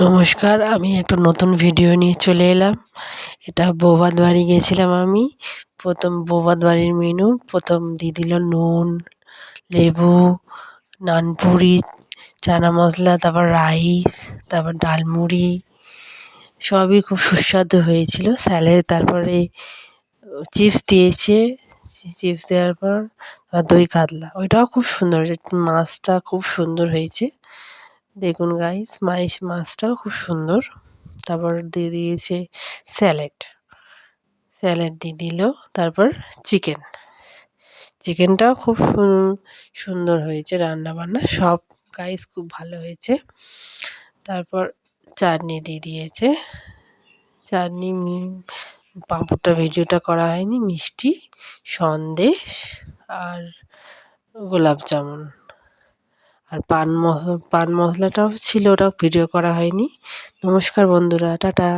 নমস্কার, আমি একটা নতুন ভিডিও নিয়ে চলে এলাম। এটা বৌভাত বাড়ি গেছিলাম আমি। প্রথম বৌভাত বাড়ির মেনু প্রথম দিয়ে দিল নুন, লেবু, নানপুরি, চানা মশলা, তারপর রাইস, তারপর ডালমুড়ি, সবই খুব সুস্বাদু হয়েছিল। স্যালাড, তারপরে চিপস দিয়েছে। চিপস দেওয়ার পর দই কাতলা, ওইটাও খুব সুন্দর হয়েছে। মাছটা খুব সুন্দর হয়েছে, দেখুন গাইস, মাছটাও খুব সুন্দর। তারপর দিয়ে দিয়েছে স্যালাড, স্যালাড দিয়ে দিল। তারপর চিকেনটাও খুব সুন্দর হয়েছে, রান্না বান্না সব গাইস খুব ভালো হয়েছে। তারপর চাটনি দিয়ে দিয়েছে, চাটনি, পাঁপড়টা ভিডিওটা করা হয়নি, মিষ্টি, সন্দেশ আর গোলাপ জামুন, আর পান মশলাটাও ছিল, ওটাও ভিডিও করা হয়নি। নমস্কার বন্ধুরা, টাটা।